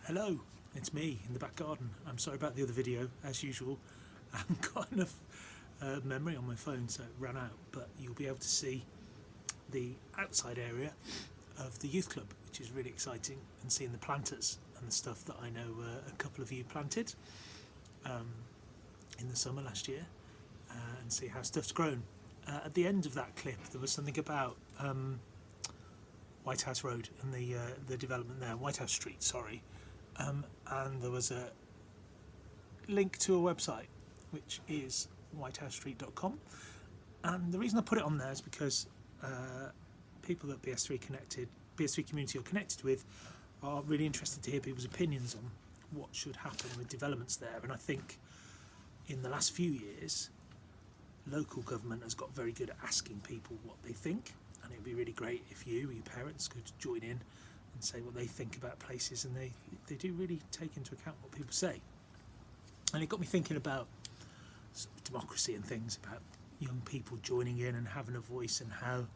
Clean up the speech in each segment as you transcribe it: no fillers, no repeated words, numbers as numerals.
Hello, it's me in the back garden. I'm sorry about the other video, as usual. I haven't got enough memory on my phone, so it ran out, but you'll be able to see the outside area of the youth club, which is really exciting, and seeing the planters and the stuff that I know a couple of you planted in the summer last year, and see how stuff's grown. At the end of that clip, there was something about White House Road and the development there, White House Street, sorry. And there was a link to a website, which is whitehousestreet.com. And the reason I put it on there is because people that BS3 Community are connected with are really interested to hear people's opinions on what should happen with developments there. And I think in the last few years, local government has got very good at asking people what they think. And it would be really great if you or your parents could join in and say what they think about places, and they do really take into account what people say. And it got me thinking about sort of democracy and things, about young people joining in and having a voice, and how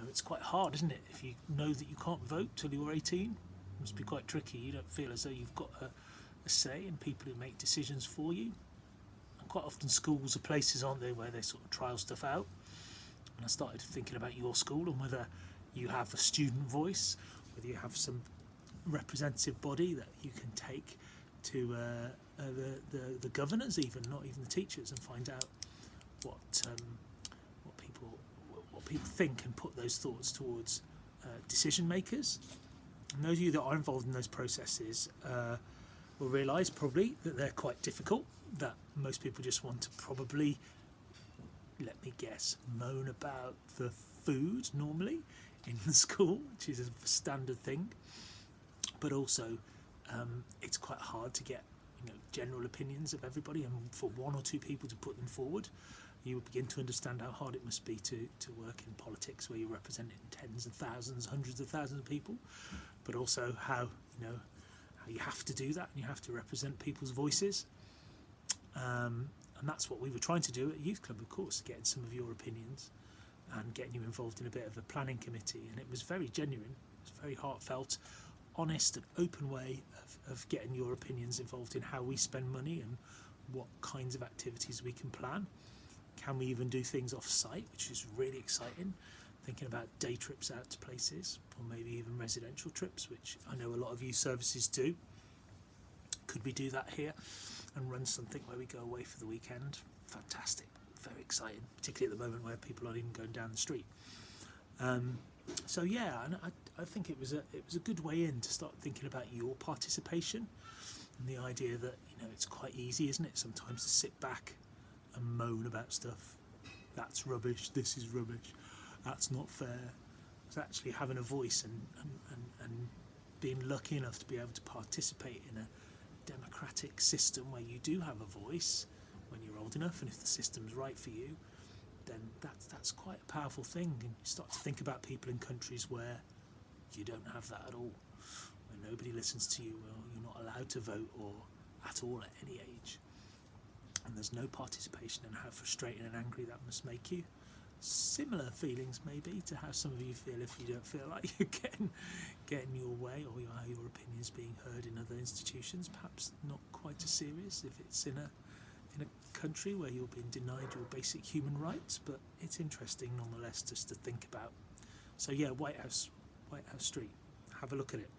it's quite hard, isn't it, if you know that you can't vote till you're 18. It must be quite tricky. You don't feel as though you've got a say in people who make decisions for you. And quite often schools are places, aren't they, where they sort of trial stuff out. And I started thinking about your school and whether you have a student voice, whether you have some representative body that you can take to the governors, even not even the teachers, and find out what people think, and put those thoughts towards decision makers. And those of you that are involved in those processes will realise probably that they're quite difficult, that most people just want to probably, let me guess, moan about the food normally in the school, which is a standard thing. But also it's quite hard to get general opinions of everybody, and for one or two people to put them forward, you will begin to understand how hard it must be to work in politics, where you're representing tens of thousands, hundreds of thousands of people, but also how you have to do that, and you have to represent people's voices. And that's what we were trying to do at Youth Club, of course, getting some of your opinions and getting you involved in a bit of a planning committee. And it was very genuine, it was very heartfelt, honest and open way of getting your opinions involved in how we spend money and what kinds of activities we can plan. Can we even do things off-site, which is really exciting, thinking about day trips out to places, or maybe even residential trips, which I know a lot of youth services do. Could we do that here and run something where we go away for the weekend? Fantastic, very exciting, particularly at the moment where people aren't even going down the street. So yeah, and I think it was a good way in to start thinking about your participation, and the idea that it's quite easy, isn't it, sometimes to sit back and moan about stuff. That's rubbish, this is rubbish, that's not fair. It's actually having a voice and being lucky enough to be able to participate in a democratic system where you do have a voice when you're old enough, and if the system's right for you, then that's quite a powerful thing. And you start to think about people in countries where you don't have that at all, where nobody listens to you, or you're not allowed to vote or at all at any age, and there's no participation, and how frustrating and angry that must make you. Similar feelings maybe to how some of you feel if you don't feel like you're getting your way, or how your opinions being heard in other institutions. Perhaps not quite as serious if it's in a country where you're being denied your basic human rights, but it's interesting nonetheless just to think about. So yeah, White House Street, have a look at it.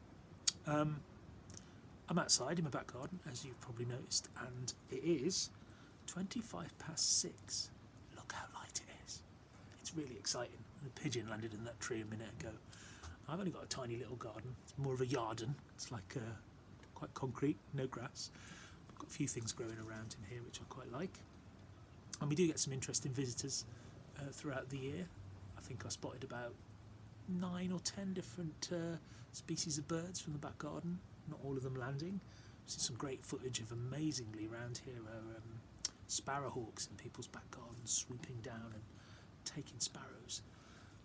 I'm outside in my back garden, as you've probably noticed, and it is 6:25. Look how light it is. It's really exciting. A pigeon landed in that tree a minute ago. I've only got a tiny little garden. It's more of a garden. It's like quite concrete, no grass. I've got a few things growing around in here which I quite like. And we do get some interesting visitors throughout the year. I think I spotted about 9 or 10 different species of birds from the back garden, not all of them landing. I've seen some great footage of, amazingly, around here sparrowhawks in people's back gardens swooping down and taking sparrows,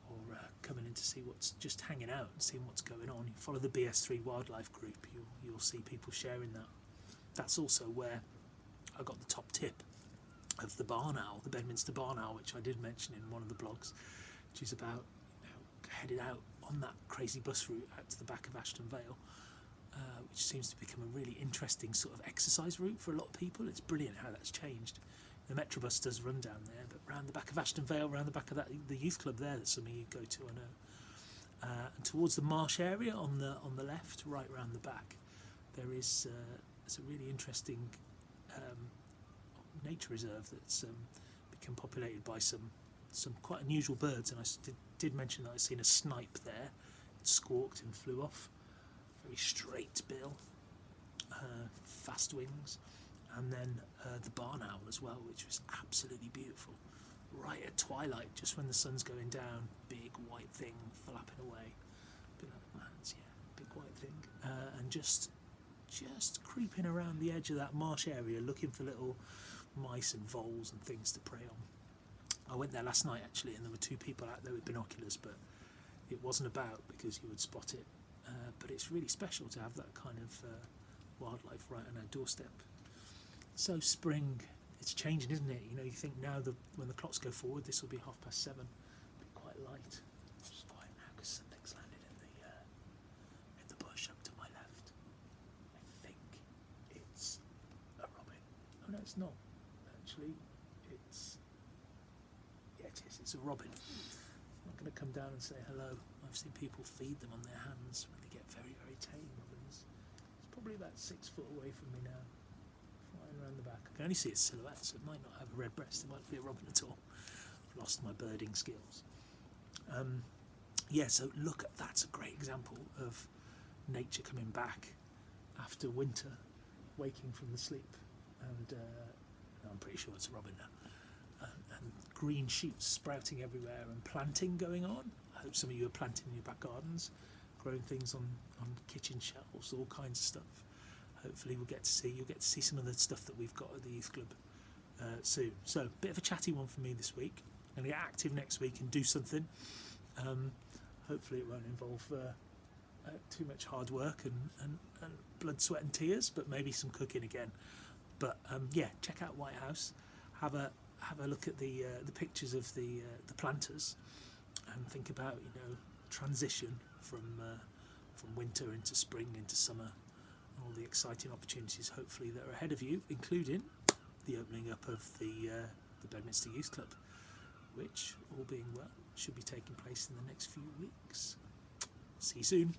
or coming in to see what's just hanging out and seeing what's going on. You follow the BS3 wildlife group, you'll see people sharing that. That's also where I got the top tip of the barn owl, the Bedminster barn owl, which I did mention in one of the blogs, which is about headed out on that crazy bus route out to the back of Ashton Vale, which seems to become a really interesting sort of exercise route for a lot of people. It's brilliant how that's changed. The Metrobus does run down there, but round the back of Ashton Vale, round the back of the youth club there that some of you go to, I know. And towards the marsh area on the left, right round the back, there is it's a really interesting nature reserve that's become populated by some quite unusual birds. And I did mention that I'd seen a snipe there. It squawked and flew off. Very straight bill, fast wings, and then the barn owl as well, which was absolutely beautiful. Right at twilight, just when the sun's going down, big white thing flapping away. Bit like my hands, yeah, big white thing, and just creeping around the edge of that marsh area, looking for little mice and voles and things to prey on. I went there last night actually, and there were 2 people out there with binoculars, but it wasn't about because you would spot it. But it's really special to have that kind of wildlife right on our doorstep. So spring, it's changing, isn't it? You know, you think now when the clocks go forward, this will be 7:30. It'll be quite light. Just quiet now because something's landed in the bush up to my left. I think it's a robin. Oh no, it's not. Actually, it is. It's a robin. I'm not going to come down and say hello. I've seen people feed them on their hands when they get very, very tame robins. It's probably about 6 foot away from me now, flying around the back. I can only see its silhouette, so it might not have a red breast. It might be a robin at all. I've lost my birding skills. So look, that's a great example of nature coming back after winter, waking from the sleep, and I'm pretty sure it's a robin now. And green shoots sprouting everywhere and planting going on. I hope some of you are planting in your back gardens, growing things on kitchen shelves, all kinds of stuff. Hopefully you'll get to see some of the stuff that we've got at the youth club soon. So, a bit of a chatty one for me this week. I'm going to get active next week and do something. Hopefully it won't involve too much hard work and blood, sweat and tears, but maybe some cooking again. But check out White House. Have a look at the pictures of the planters, and think about transition from winter into spring into summer, and all the exciting opportunities hopefully that are ahead of you, including the opening up of the Bedminster Youth Club, which, all being well, should be taking place in the next few weeks. See you soon.